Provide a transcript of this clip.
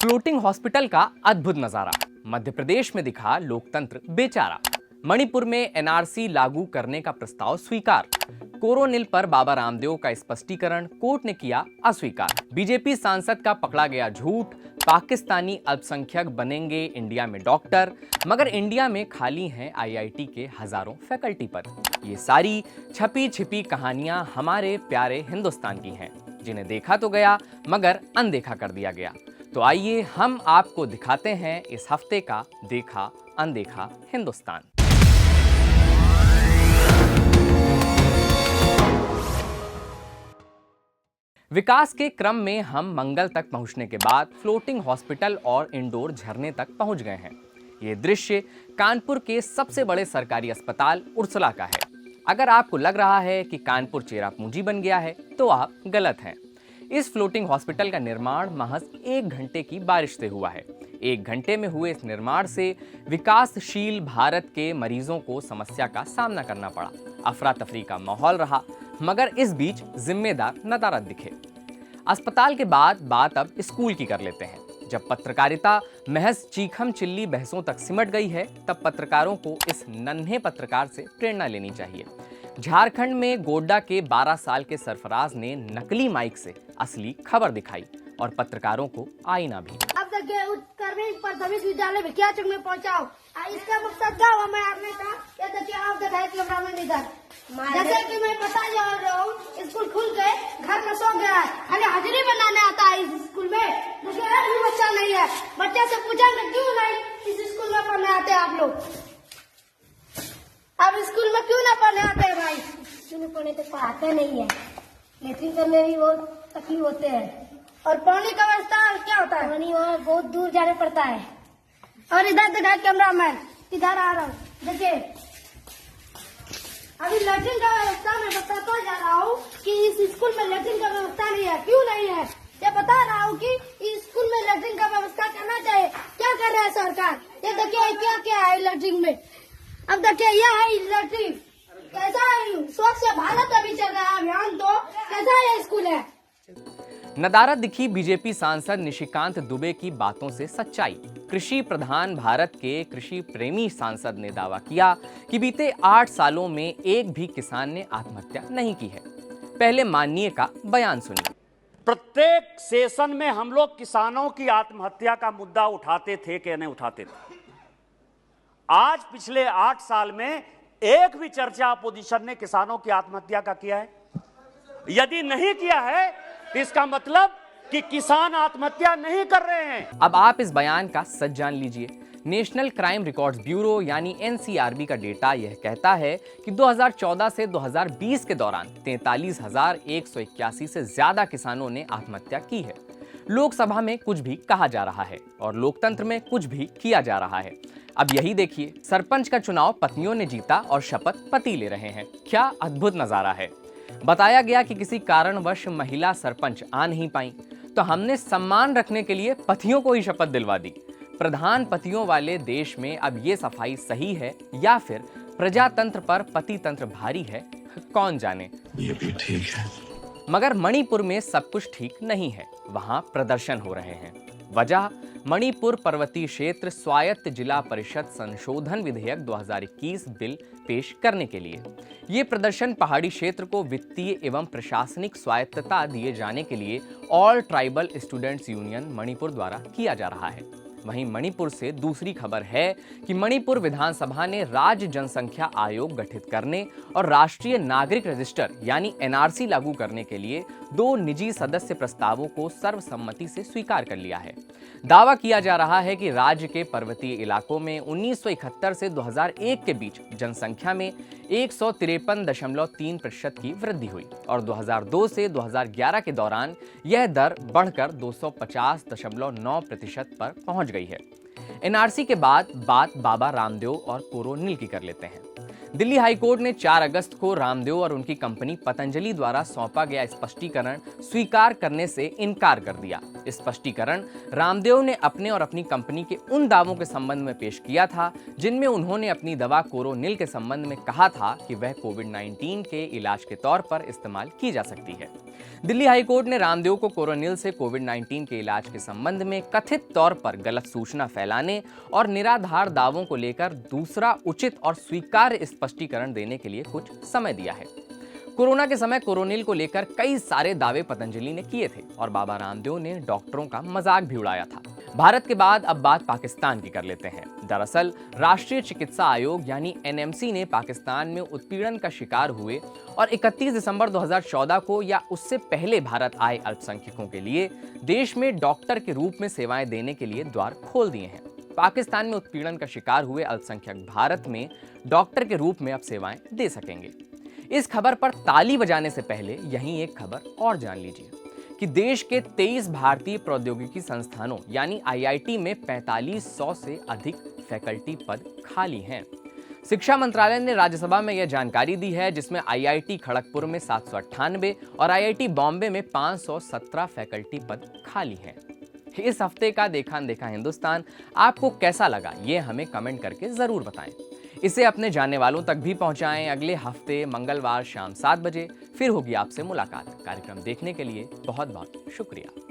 Floating hospital का अद्भुत नजारा। मध्य प्रदेश में दिखा लोकतंत्र बेचारा। मणिपुर में एनआरसी लागू करने का प्रस्ताव स्वीकार। कोरोनिल पर बाबा रामदेव का स्पष्टीकरण कोर्ट ने किया अस्वीकार। बीजेपी सांसद का पकड़ा गया झूठ। पाकिस्तानी अल्पसंख्यक बनेंगे इंडिया में डॉक्टर, मगर इंडिया में खाली हैं आईआईटी के हजारों फैकल्टी पर। ये सारी छपी छिपी कहानियां हमारे प्यारे हिंदुस्तान की हैं, जिन्हें देखा तो गया मगर अनदेखा कर दिया गया। तो आइए हम आपको दिखाते हैं इस हफ्ते का देखा अनदेखा हिंदुस्तान। विकास के क्रम में हम मंगल तक पहुंचने के बाद फ्लोटिंग हॉस्पिटल और इंडोर झरने तक पहुंच गए हैं। ये दृश्य कानपुर के सबसे बड़े सरकारी अस्पताल उर्सुला का है। अगर आपको लग रहा है कि कानपुर चेरापूंजी बन गया है तो आप गलत हैं। इस फ्लोटिंग हॉस्पिटल का निर्माण महज 1 घंटे की बारिश से हुआ है। 1 घंटे में हुए इस निर्माण से विकासशील भारत के मरीजों को समस्या का सामना करना पड़ा। अफरा तफरी का माहौल रहा, मगर इस बीच जिम्मेदार नदारद दिखे। अस्पताल के बाद बात अब स्कूल की कर लेते हैं। जब पत्रकारिता महज चीखम चिल्ली बहसों तक सिमट गई है, तब पत्रकारों को इस नन्हे पत्रकार से प्रेरणा लेनी चाहिए। झारखंड में गोड्डा के 12 साल के सरफराज ने नकली माइक से असली खबर दिखाई और पत्रकारों को आईना भी। अब देखिए उत्कर्मिक प्राथमिक विद्यालय भिकिया चौक में पहुंचाओ। इसका मकसद क्या हुआ? मैं आपने कहा ये देखिए आप दिखाए कैमरा में इधर। जैसे कि मैं बता जा रहा हूँ, स्कूल खुल गए, घर में सो गया है, खाली हाजिरी बनाने आता है इस स्कूल में। दूसरा एक भी बच्चा नहीं है। बच्चे से पूछेंगे क्यों नहीं इस स्कूल में पढ़ने आते आप लोग? अब स्कूल में क्यों ना पढ़ने आते हैं भाई? स्कूल पढ़ने तो पढ़ाते नहीं है, लेट्रिन करने भी बहुत तकलीफ होते हैं। और पानी का व्यवस्था क्या होता है? पानी वहाँ बहुत दूर जाने पड़ता है। और इधर दिखा कैमरा मैन, इधर आ रहा हूँ, देखिए अभी लैट्रिन का व्यवस्था मैं बताता जा रहा हूँ कि इस स्कूल में लैट्रिन का व्यवस्था नहीं है। क्यों नहीं है ये बता रहा हूँ कि इस स्कूल में लैट्रिन का व्यवस्था करना चाहिए। क्या कर रहा है सरकार? ये देखिए क्या क्या है लैट्रिन में। अब देखिए यह है लैट्रिन। कैसा है? स्वच्छ भारत अभी चल रहा है अभियान, तो कैसा ये स्कूल है? नदारद दिखी बीजेपी सांसद निशिकांत दुबे की बातों से सच्चाई। कृषि प्रधान भारत के कृषि प्रेमी सांसद ने दावा किया कि बीते 8 सालों में एक भी किसान ने आत्महत्या नहीं की है। पहले माननीय का बयान सुनिए। प्रत्येक सेशन में हम लोग किसानों की आत्महत्या का मुद्दा उठाते थे कि नहीं उठाते थे? आज पिछले 8 साल में एक भी चर्चा अपोजिशन ने किसानों की आत्महत्या का किया है? यदि नहीं किया है तो इसका मतलब कि किसान आत्महत्या नहीं कर रहे हैं। अब आप इस बयान का सच जान लीजिए। नेशनल क्राइम रिकॉर्ड्स ब्यूरो यानी एनसीआरबी का डेटा यह कहता है कि 2014 से 2020 के दौरान 43,181 से ज्यादा किसानों ने आत्महत्या की है। लोकसभा में कुछ भी कहा जा रहा है और लोकतंत्र में कुछ भी किया जा रहा है। अब यही देखिए, सरपंच का चुनाव पत्नियों ने जीता और शपथ पति ले रहे हैं। क्या अद्भुत नजारा है। बताया गया कि किसी कारणवश महिला सरपंच आ नहीं पाई, तो हमने सम्मान रखने के लिए पतियों को ही शपथ दिलवा दी। प्रधान पतियों वाले देश में अब ये सफाई सही है या फिर प्रजातंत्र पर पति तंत्र भारी है, कौन जाने। ये भी ठीक है। मगर मणिपुर में सब कुछ ठीक नहीं है। वहां प्रदर्शन हो रहे हैं। वजह मणिपुर पर्वतीय क्षेत्र स्वायत्त जिला परिषद संशोधन विधेयक 2021 बिल पेश करने के लिए। ये प्रदर्शन पहाड़ी क्षेत्र को वित्तीय एवं प्रशासनिक स्वायत्तता दिए जाने के लिए all tribal students union Manipur द्वारा किया जा रहा है। वहीं मणिपुर से दूसरी खबर है कि मणिपुर विधानसभा ने राज्य जनसंख्या आयोग गठित करने और राष्ट्रीय नागरिक रजिस्टर यानी एनआरसी लागू करने के लिए 2 निजी सदस्य प्रस्तावों को सर्वसम्मति से स्वीकार कर लिया है। दावा किया जा रहा है कि राज्य के पर्वतीय इलाकों में 1971 से 2001 के बीच जनसंख्या में 153.3% की वृद्धि हुई और 2002 से 2011 के दौरान यह दर बढ़कर 250.9% पर पहुंच गई है। एनआरसी के बाद बात बाबा रामदेव और कोरोनिल की कर लेते हैं। दिल्ली हाईकोर्ट ने 4 अगस्त को रामदेव और उनकी कंपनी पतंजलि द्वारा सौंपा गया स्पष्टीकरण स्वीकार करने से इनकार कर दिया। स्पष्टीकरण रामदेव ने अपने और अपनी कंपनी के उन दावों के संबंध में पेश किया था जिनमें उन्होंने अपनी दवा कोरोनिल के संबंध में कहा था कि वह कोविड-19 के इलाज के तौर पर इस्तेमाल की जा सकती है। दिल्ली हाईकोर्ट ने रामदेव को कोरोनिल से कोविड-19 के इलाज के संबंध में कथित तौर पर गलत सूचना फैलाने और निराधार दावों को लेकर दूसरा उचित और स्वीकार्य स्पष्टीकरण देने के लिए कुछ समय दिया है। कोरोना के समय कोरोनिल को लेकर कई सारे दावे पतंजलि ने किए थे और बाबा रामदेव ने डॉक्टरों का मजाक भी उड़ाया था। भारत के बाद अब बात पाकिस्तान की कर लेते हैं। दरअसल राष्ट्रीय चिकित्सा आयोग यानी एनएमसी ने पाकिस्तान में उत्पीड़न का शिकार हुए और 31 दिसंबर 2014 को या उससे पहले भारत आए अल्पसंख्यकों के लिए देश में डॉक्टर के रूप में सेवाएं देने के लिए द्वार खोल दिए हैं। पाकिस्तान में उत्पीड़न का शिकार हुए अल्पसंख्यक भारत में डॉक्टर के रूप में अब सेवाएं दे सकेंगे। इस खबर पर ताली बजाने से पहले यहीं एक खबर और जान लीजिए कि देश के 23 भारतीय प्रौद्योगिकी संस्थानों यानी आईआईटी में 4500 से अधिक फैकल्टी पद खाली हैं। शिक्षा मंत्रालय ने राज्यसभा में यह जानकारी दी है, जिसमें आईआईटी खड़गपुर में 798 और आईआईटी बॉम्बे में 517 फैकल्टी पद खाली हैं। इस हफ्ते का देखा अनदेखा हिंदुस्तान आपको कैसा लगा, ये हमें कमेंट करके जरूर बताएं। इसे अपने जानने वालों तक भी पहुंचाएं। अगले हफ्ते मंगलवार शाम 7 बजे फिर होगी आपसे मुलाकात। कार्यक्रम देखने के लिए बहुत बहुत शुक्रिया।